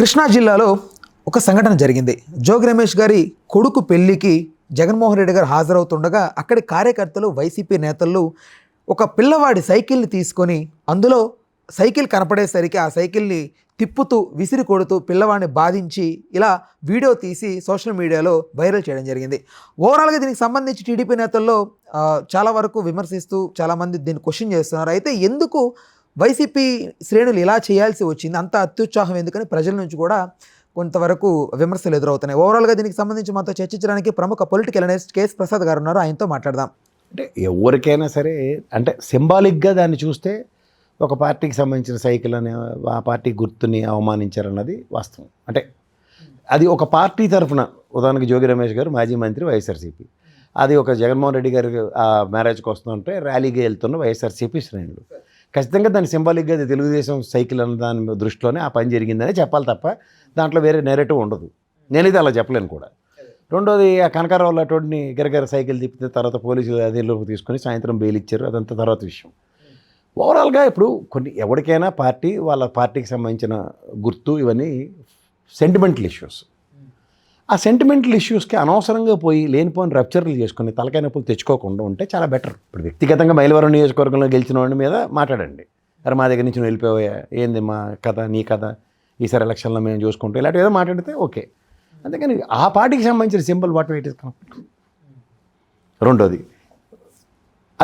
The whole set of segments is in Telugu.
కృష్ణా జిల్లాలో ఒక సంఘటన జరిగింది. జోగి రమేష్ గారి కొడుకు పెళ్లికి జగన్మోహన్ రెడ్డి గారు హాజరవుతుండగా అక్కడి కార్యకర్తలు, వైసీపీ నేతలు ఒక పిల్లవాడి సైకిల్ని తీసుకొని అందులో సైకిల్ కనపడేసరికి ఆ సైకిల్ని తిప్పుతూ విసిరి కొడుతూ పిల్లవాడిని బాధించి ఇలా వీడియో తీసి సోషల్ మీడియాలో వైరల్ చేయడం జరిగింది. ఓవరాల్గా దీనికి సంబంధించి టీడీపీ నేతల్లో చాలా వరకు విమర్శిస్తూ చాలామంది దీన్ని క్వశ్చన్ చేస్తున్నారు. అయితే ఎందుకు వైసీపీ శ్రేణులు ఇలా చేయాల్సి వచ్చింది, అంత అత్యుత్సాహం ఎందుకని ప్రజల నుంచి కూడా కొంతవరకు విమర్శలు ఎదురవుతున్నాయి. ఓవరాల్గా దీనికి సంబంధించి మాతో చర్చించడానికి ప్రముఖ పొలిటికల్ అనలిస్ట్ కేఎస్ ప్రసాద్ గారు ఉన్నారు. ఆయనతో మాట్లాడదాం. అంటే ఎవరికైనా సరే అంటే సింబాలిక్గా దాన్ని చూస్తే ఒక పార్టీకి సంబంధించిన సైకిల్ అనే ఆ పార్టీ గుర్తుని అవమానించారన్నది వాస్తవం. అంటే అది ఒక పార్టీ తరఫున, ఉదాహరణకి జోగి రమేష్ గారు మాజీ మంత్రి వైఎస్ఆర్సీపీ, అది ఒక జగన్మోహన్ రెడ్డి గారు ఆ మ్యారేజ్కి వస్తుంటే ర్యాలీగా వెళ్తున్న వైఎస్ఆర్సీపీ శ్రేణులు ఖచ్చితంగా దాన్ని సింబాలిక్గా అది తెలుగుదేశం సైకిల్ అన్న దాని దృష్టిలోనే ఆ పని జరిగిందని చెప్పాలి తప్ప దాంట్లో వేరే నెరేటివ్ ఉండదు. నేనైతే అలా చెప్పలేను కూడా. రెండోది ఆ కనకారావు అటువంటి గిరగిర సైకిల్ తిప్పితే తర్వాత పోలీసులు అధిలోకి తీసుకొని సాయంత్రం బెయిల్ ఇచ్చారు, అదంతా తర్వాత విషయం. ఓవరాల్గా ఇప్పుడు కొన్ని ఎవరికైనా పార్టీ వాళ్ళ పార్టీకి సంబంధించిన గుర్తు ఇవన్నీ సెంటిమెంటల్ ఇష్యూస్. ఆ సెంటిమెంటల్ ఇష్యూస్కి అనవసరంగా పోయి లేనిపోయిన రప్చర్లు చేసుకుని తలకాయ నొప్పులు తెచ్చుకోకుండా ఉంటే చాలా బెటర్. ఇప్పుడు వ్యక్తిగతంగా మైలవరం నియోజకవర్గంలో గెలిచిన వాడి మీద మాట్లాడండి, అరే మా దగ్గర నుంచి నువ్వు వెళ్ళిపోయా, ఏంది మా కథ, నీ కథ, ఈసారి ఎలక్షన్లో మేము చూసుకుంటే ఇలాంటి ఏదో మాట్లాడితే ఓకే. అంతేకాని ఆ పార్టీకి సంబంధించిన symbol what weight is connect. రెండోది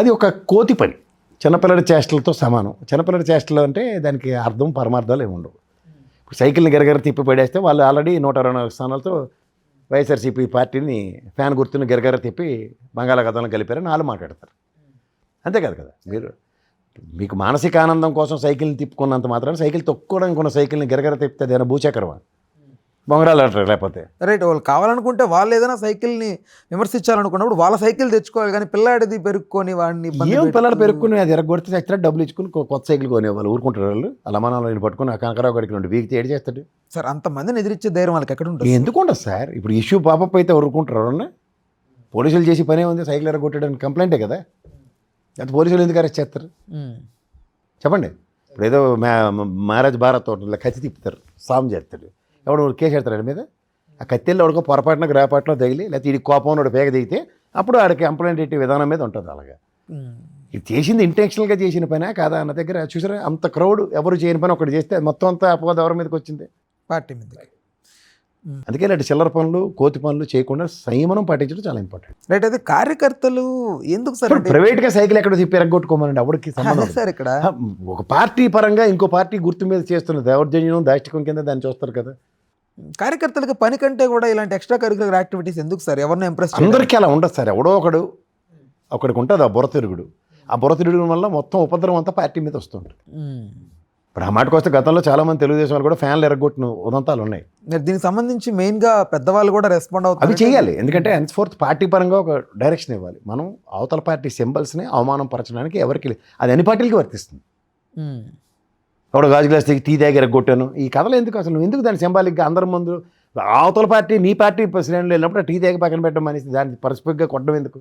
అది ఒక కోతి పని, చిన్నపిల్లడి చేష్టలతో సమానం. చిన్నపిల్లడి చేష్టలు అంటే దానికి అర్థం పరమార్థాలు ఏమి ఉండవు. ఇప్పుడు సైకిల్ని గిరగిర తిప్పి పడేస్తే వాళ్ళు ఆల్రెడీ 124 స్థానాలతో వైఎస్ఆర్సీపీ పార్టీని ఫ్యాన్ గుర్తుని గిరగిర తిప్పి బంగాళాఖాతంలో కలిపారని వాళ్ళు మాట్లాడతారు. అంతే కదా కదా మీకు మానసిక ఆనందం కోసం సైకిల్ని తిప్పుకున్నంత మాత్రాన్ని సైకిల్ తొక్కుకోవడానికి ఉన్న సైకిల్ని గిరగిర తిప్పితే అదేనా భూచక్రమా, బొంగరాలు అంటారు. లేకపోతే రైట్, వాళ్ళు కావాలనుకుంటే వాళ్ళు ఏదైనా సైకిల్ని విమర్శించాలనుకున్నప్పుడు వాళ్ళ సైకిల్ తెచ్చుకోవాలి, కానీ పిల్లాడిది పెరుక్కొని వాడిని ఏం పిల్లలు పెరుక్కుని అది ఎరగొడితే చచ్చినా డబ్బులు ఇచ్చుకుని కొత్త సైకిల్ కొనేవాళ్ళు ఊరుకుంటారు. వాళ్ళు అలమానాలను పట్టుకుని ఆ కనకరావు గడికి నుండి వీక్తే ఏడు చేస్తాడు సార్. అంతమందిని ఎదిరించే ధైర్యం వాళ్ళకి ఎక్కడ ఉంటుంది? ఎందుకు ఉండదు సార్. ఇప్పుడు ఇష్యూ పాపప్ అయితే ఊరుకుంటారు ఎవరన్నా? పోలీసులు చేసి పనే ఉంది, సైకిల్ ఎరగొట్టడానికి కంప్లైంటే కదా. అది పోలీసులు ఎందుకు అరెస్ట్ చేస్తారు చెప్పండి? ఇప్పుడు ఏదో మ్యారేజ్ భారత్ తోటలో కత్తి తిప్పుతారు, సాము చేస్తాడు, ఎవడు కేసు పెడతాడు మీద. ఆ కత్తెల్లో ఎవడికో పొరపాటున గ్రాపాట్లో తగిలి లేకపోతే ఇది కోపం వాడు పేగ దిగితే అప్పుడు ఆడికి కంప్లైంట్ ఇచ్చే విధానం మీద ఉంటుంది. అలాగా ఇది చేసింది ఇంటెన్షనల్గా చేసిన పైన కాదా అన్న దగ్గర చూసారా, అంత క్రౌడ్ ఎవరు చేయని పని ఒకటి చేస్తే మొత్తం అంతా అపవాదం ఎవరి మీదకి వచ్చింది? పార్టీ మీద. అందుకే ఇలాంటి చిల్లర పనులు, కోతి పనులు చేయకుండా సంయమనం పాటించడం చాలా ఇంపార్టెంట్. రైట్, అది కార్యకర్తలు ఎందుకు సార్ ప్రైవేట్గా సైకిల్ ఎక్కడ తిప్పి ఎరగొట్టుకోమనండి, ఎవరికి సంబంధం సార్? ఇక్కడ ఒక పార్టీ పరంగా ఇంకో పార్టీ గుర్తు మీద చేస్తున్న దౌర్జన్యం, దాష్టికం కింద దాన్ని చూస్తారు కదా. కార్యకర్తలకు పని కంటే కూడా ఇలాంటి ఎక్స్ట్రా కరికులర్ యాక్టివిటీస్ ఎందుకు సార్? ఎవరిని ఇంప్రెస్? అందరికీ అలా ఉండదు సార్. ఎవడో ఒకడికి ఉంటుంది ఆ బుర్రతిరుగుడు. ఆ బుర్రతిరుగుడు వల్ల మొత్తం ఉపద్రవం అంతా పార్టీ మీద వస్తుంది. ఇప్పుడు ఆ మాటకు వస్తే గతంలో చాలామంది తెలుగుదేశం వాళ్ళు కూడా ఫ్యాన్లు ఎరగొట్టిన ఉదంతాలు ఉన్నాయి. దీనికి సంబంధించి మెయిన్గా పెద్దవాళ్ళు కూడా రెస్పాండ్ అవుతారు. అవి చేయాలి, ఎందుకంటే హెన్స్ఫోర్త్ పార్టీ పరంగా ఒక డైరెక్షన్ ఇవ్వాలి. మనం అవతల పార్టీ సింబల్స్ని అవమానం పరచడానికి ఎవరికి అది అన్ని పార్టీలకి వర్తిస్తుంది. ఎవడో గాజు గ్లాస్ టీ తాగి ఎరగొట్టాను, ఈ కథలు ఎందుకు అసలు? నువ్వు ఎందుకు దాన్ని సింబాలిక్గా అందరి ముందు అవతల పార్టీ నీ పార్టీ శ్రేణులు వెళ్ళినప్పుడు టీ తాగి పక్కన పెట్టడం అనేసి దాన్ని పరస్పరిగా కొట్టడం ఎందుకు?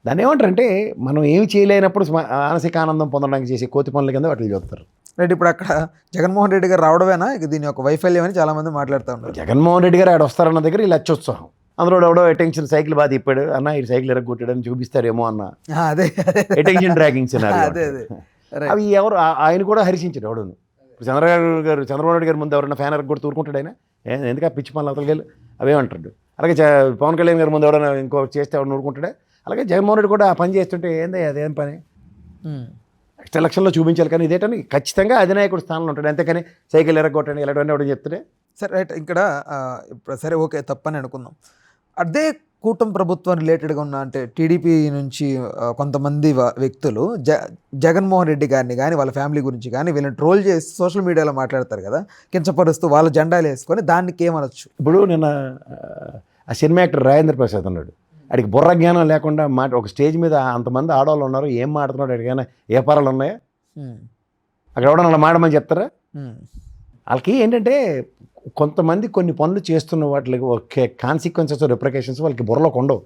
దాన్ని ఏమంటారంటే మనం ఏమి చేయలేనప్పుడు మానసిక ఆనందం పొందడానికి చేసే కోతి పనుల కింద వాటిని చూస్తారు. రైట్, ఇప్పుడు అక్కడ జగన్మోహన్ రెడ్డి గారు రావడమేనా ఇక దీని యొక్క వైఫల్యం అని చాలామంది మాట్లాడుతూ ఉన్నారు. జగన్మోహన్ రెడ్డి గారు ఆడ వస్తారన్న దగ్గర ఇలా అత్యుత్సాహం, అందులో ఎవడో అటెన్షన్ సైకిల్ బాగా తిప్పాడు అన్న, ఈ సైకిల్ ఎరగొట్టాడని చూపిస్తారేమో అన్న అదే అటెన్షన్ డ్రాగింగ్ అదే అవి ఎవరు ఆయన కూడా హరిశించాడు ఎవడును. ఇప్పుడు చంద్రబాబు నాయుడు గారి ముందు ఎవరైనా ఫ్యాన్ ఎరగొట్టి ఊరుకుంటాడు ఆయన? ఎందుకు ఆ పిచ్చి పనులు అవతలకి అవేమంటాడు? అలాగే పవన్ కళ్యాణ్ గారి ముందు ఎవరైనా ఇంకో చేస్తే ఎవరైనా ఊరుకుంటాడే? అలాగే జగన్మోహన్ రెడ్డి కూడా ఆ పని చేస్తుంటే ఏంది అదేం పని? నెక్స్ట్ ఎలక్షన్లో చూపించాలి. కానీ ఇదేటని ఖచ్చితంగా అధినాయకుడు స్థానంలో ఉంటాడు, అంతేకాని సైకిల్ ఎరగొట్టండి ఇలాంటివన్నీ ఎవడని చెప్తాడే. సరే రైట్, ఇక్కడ సరే ఓకే తప్పని అనుకుందాం. అదే కూటమి ప్రభుత్వం రిలేటెడ్గా ఉన్న అంటే టీడీపీ నుంచి కొంతమంది వ్యక్తులు జగన్మోహన్ రెడ్డి గారిని కానీ వాళ్ళ ఫ్యామిలీ గురించి కానీ వీళ్ళని ట్రోల్ చేసి సోషల్ మీడియాలో మాట్లాడతారు కదా, కించపరుస్తూ వాళ్ళ జెండాలు వేసుకొని, దానికి ఏమనొచ్చు? ఇప్పుడు నిన్న ఆ సినిమా యాక్టర్ రాజేంద్ర ప్రసాద్ అన్నాడు, అడిగి బుర్ర జ్ఞానం లేకుండా ఒక స్టేజ్ మీద అంతమంది ఆడవాళ్ళు ఉన్నారు, ఏం మాడుతున్నాడు అడిగానే ఏ పరాలు ఉన్నాయా? అక్కడ ఎవడన్నా అలా మాడమని చెప్తారా? వాళ్ళకి ఏంటంటే కొంతమంది కొన్ని పనులు చేస్తున్న వాటికి ఒక కాన్సిక్వెన్సెస్, రిప్రికేషన్స్ వాళ్ళకి బుర్రలో ఉండవు.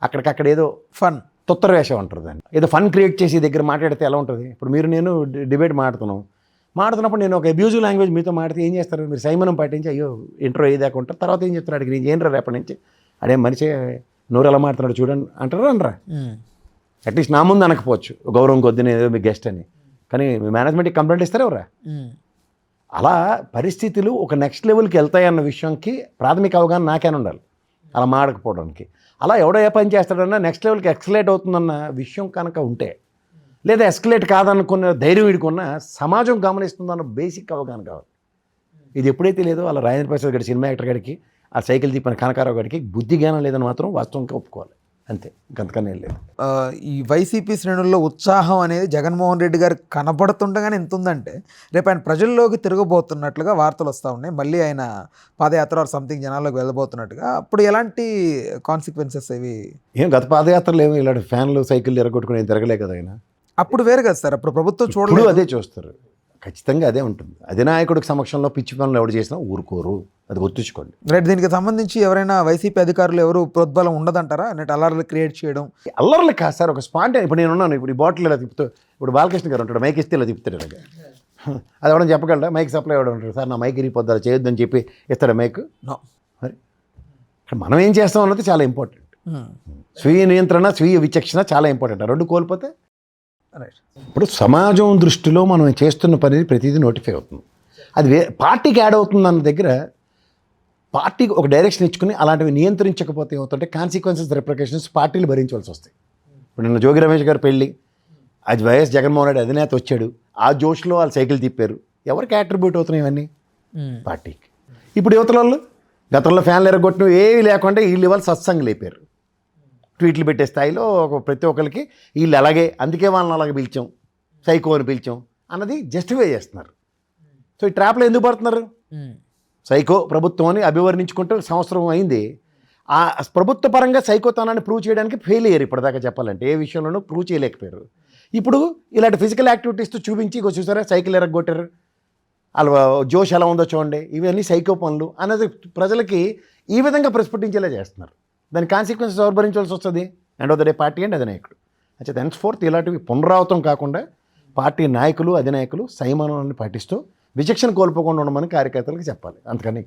అక్కడికక్కడ ఏదో ఫన్ తొత్తర వేషం అంటారు దాన్ని, ఏదో ఫన్ క్రియేట్ చేసి దగ్గర మాట్లాడితే ఎలా ఉంటుంది? ఇప్పుడు మీరు నేను డిబేట్ మాట్లాడుతున్నాం, మాడుతున్నప్పుడు నేను ఒక అబ్యూజివ్ లాంగ్వేజ్ మీతో మాడితే ఏం చేస్తారు? మీరు సంయమనం పాటించి అయ్యో ఇంట్రో అయ్యేదాకా ఉంటారు. తర్వాత ఏం చెప్తారు? అడిగి నేను ఏంట్రా రేపటి నుంచి అడే మనిషి నోరు ఎలా మాడుతున్నాడు చూడండి అంటారు అనరా? అట్లీస్ట్ నా ముందు అనకపోవచ్చు గౌరవం కొద్దిని ఏదో మీ గెస్ట్ అని, కానీ మీ మేనేజ్మెంట్కి కంప్లైంట్ ఇస్తారు ఎవరా? అలా పరిస్థితులు ఒక నెక్స్ట్ లెవెల్కి వెళ్తాయన్న విషయంకి ప్రాథమిక అవగాహన నాకేనా ఉండాలి అలా మాడకపోవడానికి. అలా ఎవడో ఏ పని చేస్తాడన్నా నెక్స్ట్ లెవెల్కి ఎక్స్కలేట్ అవుతుందన్న విషయం కనుక ఉంటే, లేదా ఎస్కలేట్ కాదనుకున్న ధైర్యం వీడుకున్న సమాజం గమనిస్తుందన్న బేసిక్ అవగాహన కావాలి. ఇది ఎప్పుడైతే లేదో అలా రాజేంద్ర ప్రసాద్ గారి సినిమా యాక్టర్ గారికి ఆ సైకిల్ తిప్పిన కనకారావు గారికి బుద్ధి జ్ఞానం లేదని మాత్రం వాస్తవంగా ఒప్పుకోవాలి, అంతే, ఇంకంతకన్నా ఏం లేదు. ఈ వైసీపీ శ్రేణుల్లో ఉత్సాహం అనేది జగన్మోహన్ రెడ్డి గారికి కనబడుతుండగానే ఎంత ఉందంటే రేపు ఆయన ప్రజల్లోకి తిరగబోతున్నట్లుగా వార్తలు వస్తూ ఉన్నాయి. మళ్ళీ ఆయన పాదయాత్ర ఆర్ సంథింగ్ జనాల్లోకి వెళ్ళబోతున్నట్టుగా. అప్పుడు ఎలాంటి కాన్సిక్వెన్సెస్ ఇవి? ఏం గత పాదయాత్రలు ఏమి ఇలాంటి ఫ్యాన్లు సైకిళ్ళు ఎరగొట్టుకుని ఏం తిరగలే కదా ఆయన. అప్పుడు వేరు కదా సార్, అప్పుడు ప్రభుత్వం ఇప్పుడు చూడలేదు. అదే చూస్తారు, ఖచ్చితంగా అదే ఉంటుంది. అధినాయకుడికి సమక్షంలో పిచ్చి పనులు ఎవరు చేసినా ఊరుకోరు, అది గుర్తుంచుకోండి. రైట్. దీనికి సంబంధించి ఎవరైనా వైసీపీ అధికారులు ఎవరు ప్రోద్బలం ఉండదంటారా? అన్నట్టు అల్లర్లు క్రియేట్ చేయడం అల్లర్లు కాదు సార్, ఒక స్పాంటే. ఇప్పుడు నేను ఉన్నాను, ఇప్పుడు ఈ బాటిల్ ఇలా తిప్పుతూ, ఇప్పుడు బాలకృష్ణ గారు ఉంటాడు, మైక్ ఇస్తే ఇలా తిప్పుతాడు ఇలాగా. అది ఎవడని చెప్పగలరా? మైక్ సప్లై ఎవడ ఉంటాడు, సార్ నా మైక్ ఇరిగిపోద్దా చేయొద్దని చెప్పి ఇస్తాడా మైక్? నో. మరి ఇక్కడ మనం ఏం చేస్తాం అన్నది చాలా ఇంపార్టెంట్. స్వీయ నియంత్రణ, స్వీయ విచక్షణ చాలా ఇంపార్టెంట్. ఆ రెండు కోల్పోతే రైట్. ఇప్పుడు సమాజం దృష్టిలో మనం చేస్తున్న పని ప్రతిదీ నోటిఫై అవుతుంది. అది పార్టీకి యాడ్ అవుతుంది అన్న దగ్గర పార్టీకి ఒక డైరెక్షన్ ఇచ్చుకుని అలాంటివి నియంత్రించకపోతే ఏమవుతుంటే కాన్సిక్వెన్సెస్, రిప్లికేషన్స్ పార్టీలు భరించవలసి వస్తాయి. ఇప్పుడు నిన్న జోగి రమేష్ గారు పెళ్ళి, అది వైఎస్ జగన్మోహన్ రెడ్డి అధినేత వచ్చాడు, ఆ జోష్లో వాళ్ళు సైకిల్ తిప్పారు. ఎవరికి అట్రిబ్యూట్ అవుతున్నాయి ఇవన్నీ? పార్టీకి. ఇప్పుడు యువతల వాళ్ళు గతంలో ఫ్యాన్లు ఎరగొట్టిన ఏవి లేకుండా వీళ్ళు ఇవాళ సత్సంగ్ లేపారు, ట్వీట్లు పెట్టే స్థాయిలో ప్రతి ఒక్కరికి వీళ్ళు అలాగే, అందుకే వాళ్ళని అలాగే పిలిచాం, సైకో అని పిలిచాం అన్నది జస్టిఫై చేస్తున్నారు. సో ఈ ట్రాప్లో ఎందుకు పడుతున్నారు? సైకో ప్రభుత్వం అని అభివర్ణించుకుంటూ సంవత్సరం అయింది. ఆ ప్రభుత్వ పరంగా సైకోతనాన్ని ప్రూవ్ చేయడానికి ఫెయిల్ అయ్యారు ఇప్పటిదాకా చెప్పాలంటే. ఏ విషయంలోనూ ప్రూవ్ చేయలేకపోయారు. ఇప్పుడు ఇలాంటి ఫిజికల్ యాక్టివిటీస్తో చూపించి చూసారా సైకిల్ ఎరగొట్టారు, వాళ్ళ జోష్ ఎలా ఉందో చూడండి, ఇవన్నీ సైకో పనులు అన్నది ప్రజలకి ఈ విధంగా ప్రస్ఫుటించేలా చేస్తున్నారు. దాని కాన్సిక్వెన్సెస్ ఎవరు భరించాల్సి వస్తుంది? End of the day party and అధినాయకుడు. అంటే దెన్స్ ఫోర్త్ ఇలాంటివి పునరావృతం కాకుండా పార్టీ నాయకులు, అధినాయకులు సంయమనాన్ని పాటిస్తూ విచక్షణ కోల్పోకుండా ఉండమని కార్యకర్తలకు చెప్పాలి, అంతకనే